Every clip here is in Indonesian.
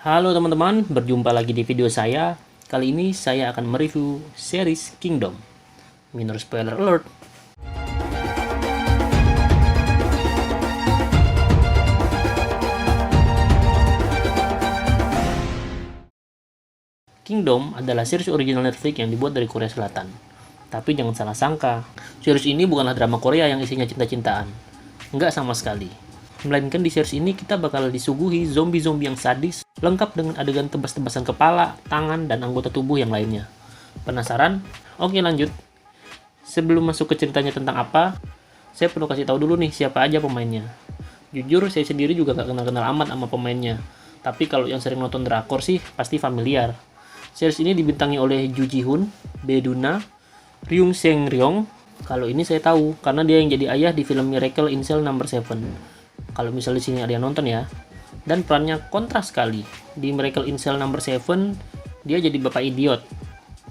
Halo teman-teman, berjumpa lagi di video saya. Kali ini saya akan mereview series Kingdom. Minor spoiler alert. Kingdom adalah series original Netflix yang dibuat dari Korea Selatan. Tapi jangan salah sangka, series ini bukanlah drama Korea yang isinya cinta-cintaan. Enggak sama sekali. Melainkan di series ini kita bakal disuguhi zombie-zombie yang sadis, lengkap dengan adegan tebas-tebasan kepala, tangan, dan anggota tubuh yang lainnya. Penasaran? Oke lanjut. Sebelum masuk ke ceritanya tentang apa, saya perlu kasih tahu dulu nih siapa aja pemainnya. Jujur, saya sendiri juga gak kenal-kenal amat sama pemainnya. Tapi kalau yang sering nonton drakor sih pasti familiar. Series ini dibintangi oleh Ju Ji Hoon, Bae Doona, Ryung Seung Ryong. Kalau ini saya tahu karena dia yang jadi ayah di film Miracle in Cell No. 7. Kalau misalnya di sini ada yang nonton ya. Dan perannya kontras sekali. Di Miracle in Cell No. 7 dia jadi bapak idiot.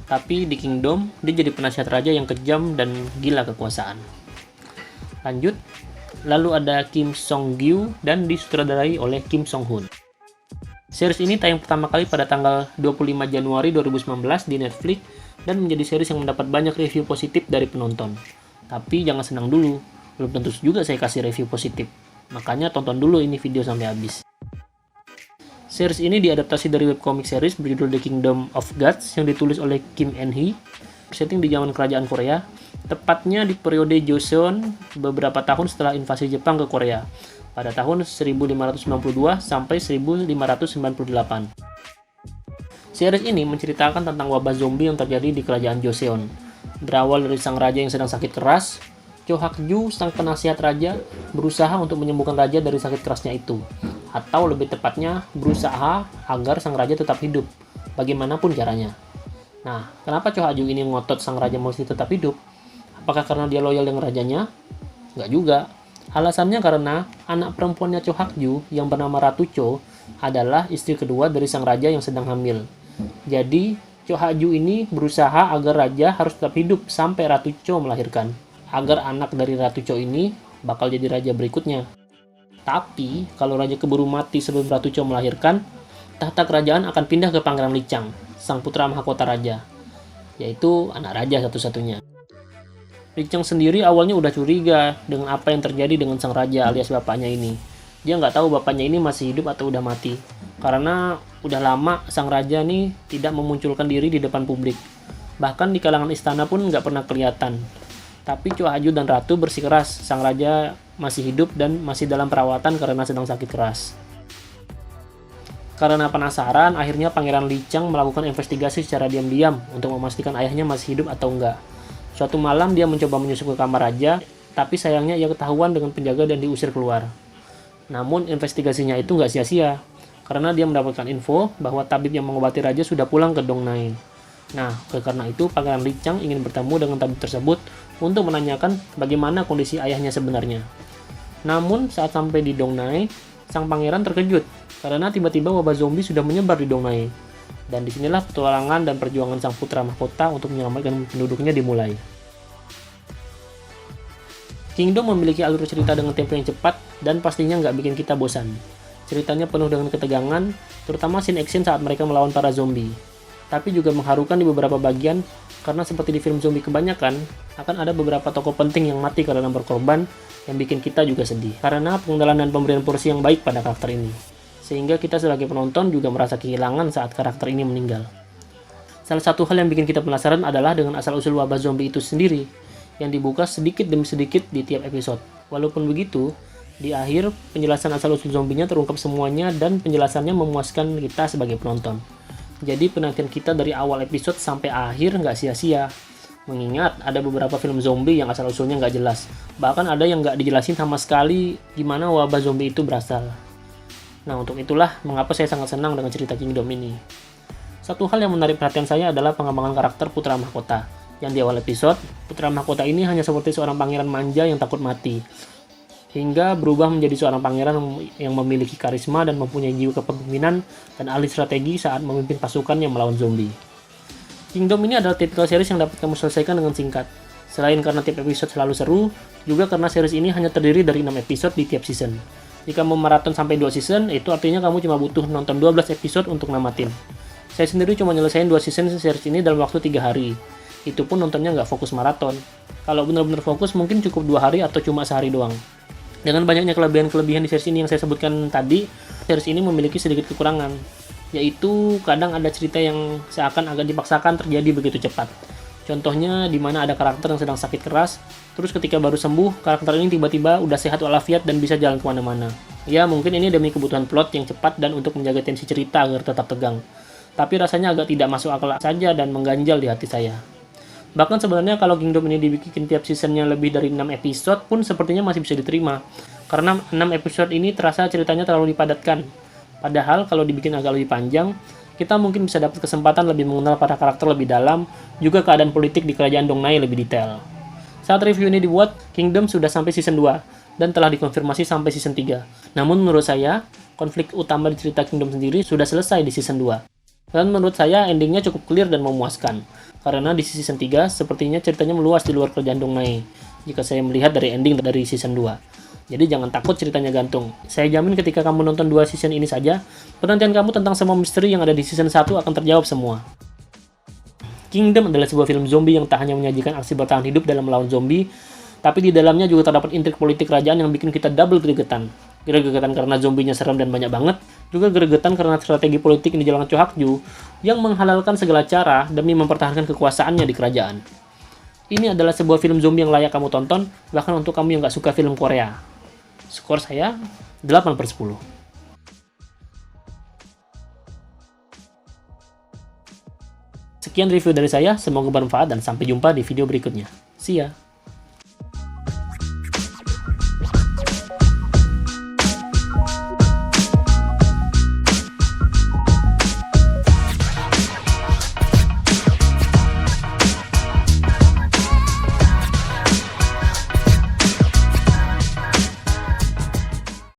Tapi di Kingdom dia jadi penasihat raja yang kejam dan gila kekuasaan. Lanjut. Lalu ada Kim Song Gyu dan disutradarai oleh Kim Song Hoon. Series ini tayang pertama kali pada tanggal 25 Januari 2019 di Netflix dan menjadi series yang mendapat banyak review positif dari penonton. Tapi jangan senang dulu, belum tentu juga saya kasih review positif. Makanya tonton dulu ini video sampai habis. Series ini diadaptasi dari webcomic series berjudul The Kingdom of Gods yang ditulis oleh Kim En-hee. Setting di zaman kerajaan Korea, tepatnya di periode Joseon beberapa tahun setelah invasi Jepang ke Korea pada tahun 1592 sampai 1598. Series ini menceritakan tentang wabah zombie yang terjadi di kerajaan Joseon. Berawal dari sang raja yang sedang sakit keras, Cho Hak-ju, sang penasihat raja, berusaha untuk menyembuhkan raja dari sakit kerasnya itu. Atau lebih tepatnya, berusaha agar sang raja tetap hidup, bagaimanapun caranya. Nah, kenapa Cho Hak-ju ini ngotot sang raja mesti tetap hidup? Apakah karena dia loyal dengan rajanya? Nggak juga. Alasannya karena anak perempuannya Cho Hak-ju yang bernama Ratu Cho adalah istri kedua dari sang raja yang sedang hamil. Jadi, Cho Hak-ju ini berusaha agar raja harus tetap hidup sampai Ratu Cho melahirkan. Agar anak dari Ratu Cho ini bakal jadi raja berikutnya. Tapi, kalau raja keburu mati sebelum Ratu Cho melahirkan, tahta kerajaan akan pindah ke Pangeran Lichang, sang putra mahkota raja, yaitu anak raja satu-satunya. Lichang sendiri awalnya udah curiga dengan apa yang terjadi dengan sang raja alias bapaknya ini. Dia nggak tahu bapaknya ini masih hidup atau udah mati. Karena udah lama sang raja nih tidak memunculkan diri di depan publik. Bahkan di kalangan istana pun nggak pernah kelihatan. Tapi Cho Hak-ju dan Ratu bersikeras sang raja masih hidup dan masih dalam perawatan karena sedang sakit keras. Karena penasaran, akhirnya Pangeran Lichang melakukan investigasi secara diam-diam untuk memastikan ayahnya masih hidup atau enggak. Suatu malam dia mencoba menyusup ke kamar raja, tapi sayangnya ia ketahuan dengan penjaga dan diusir keluar. Namun investigasinya itu nggak sia-sia, karena dia mendapatkan info bahwa tabib yang mengobati raja sudah pulang ke Dongnai. Nah, karena itu Pangeran Lichang ingin bertemu dengan tabib tersebut untuk menanyakan bagaimana kondisi ayahnya sebenarnya. Namun saat sampai di Dongnai, sang pangeran terkejut karena tiba-tiba wabah zombie sudah menyebar di Dongnai. Dan disinilah petualangan dan perjuangan sang putra mahkota untuk menyelamatkan penduduknya dimulai. Kingdom memiliki alur cerita dengan tempo yang cepat dan pastinya nggak bikin kita bosan. Ceritanya penuh dengan ketegangan, terutama scene action saat mereka melawan para zombie. Tapi juga mengharukan di beberapa bagian, karena seperti di film zombie kebanyakan, akan ada beberapa tokoh penting yang mati karena berkorban, yang bikin kita juga sedih. Karena pengendalian dan pemberian porsi yang baik pada karakter ini. Sehingga kita sebagai penonton juga merasa kehilangan saat karakter ini meninggal. Salah satu hal yang bikin kita penasaran adalah dengan asal-usul wabah zombie itu sendiri, yang dibuka sedikit demi sedikit di tiap episode. Walaupun begitu, di akhir penjelasan asal-usul zombinya terungkap semuanya dan penjelasannya memuaskan kita sebagai penonton. Jadi penantian kita dari awal episode sampai akhir nggak sia-sia. Mengingat ada beberapa film zombie yang asal-usulnya nggak jelas. Bahkan ada yang nggak dijelasin sama sekali gimana wabah zombie itu berasal. Nah, untuk itulah mengapa saya sangat senang dengan cerita Kingdom ini. Satu hal yang menarik perhatian saya adalah pengembangan karakter Putra Mahkota. Yang di awal episode, Putra Mahkota ini hanya seperti seorang pangeran manja yang takut mati. Hingga berubah menjadi seorang pangeran yang memiliki karisma dan mempunyai jiwa kepemimpinan dan ahli strategi saat memimpin pasukan yang melawan zombie. Kingdom ini adalah tipikal series yang dapat kamu selesaikan dengan singkat. Selain karena tiap episode selalu seru, juga karena series ini hanya terdiri dari 6 episode di tiap season. Jika mau maraton sampai 2 season, itu artinya kamu cuma butuh nonton 12 episode untuk namatin. Saya sendiri cuma nyelesain 2 season series ini dalam waktu 3 hari. Itu pun nontonnya nggak fokus maraton. Kalau benar-benar fokus mungkin cukup 2 hari atau cuma sehari doang. Dengan banyaknya kelebihan-kelebihan di series ini yang saya sebutkan tadi, series ini memiliki sedikit kekurangan, yaitu kadang ada cerita yang seakan agak dipaksakan terjadi begitu cepat. Contohnya di mana ada karakter yang sedang sakit keras, terus ketika baru sembuh, karakter ini tiba-tiba udah sehat walafiat dan bisa jalan kemana-mana. Ya mungkin ini demi kebutuhan plot yang cepat dan untuk menjaga tensi cerita agar tetap tegang. Tapi rasanya agak tidak masuk akal saja dan mengganjal di hati saya. Bahkan sebenarnya kalau Kingdom ini dibikin tiap seasonnya lebih dari 6 episode pun sepertinya masih bisa diterima. Karena 6 episode ini terasa ceritanya terlalu dipadatkan. Padahal kalau dibikin agak lebih panjang, kita mungkin bisa dapat kesempatan lebih mengenal para karakter lebih dalam, juga keadaan politik di kerajaan Dongnai lebih detail. Saat review ini dibuat, Kingdom sudah sampai season 2, dan telah dikonfirmasi sampai season 3. Namun menurut saya, konflik utama di cerita Kingdom sendiri sudah selesai di season 2. Dan menurut saya endingnya cukup clear dan memuaskan. Karena di season 3, sepertinya ceritanya meluas di luar kerajaan Dongnai, jika saya melihat dari ending dari season 2. Jadi jangan takut ceritanya gantung. Saya jamin ketika kamu nonton 2 season ini saja, penantian kamu tentang semua misteri yang ada di season 1 akan terjawab semua. Kingdom adalah sebuah film zombie yang tak hanya menyajikan aksi bertahan hidup dalam melawan zombie, tapi di dalamnya juga terdapat intrik politik kerajaan yang bikin kita double gregetan. Gregetan karena zombinya serem dan banyak banget, juga gregetan karena strategi politik yang dijalankan Cho Hak-ju yang menghalalkan segala cara demi mempertahankan kekuasaannya di kerajaan. Ini adalah sebuah film zombie yang layak kamu tonton, bahkan untuk kamu yang gak suka film Korea. Skor saya 8/10. Sekian review dari saya, semoga bermanfaat dan sampai jumpa di video berikutnya. See ya!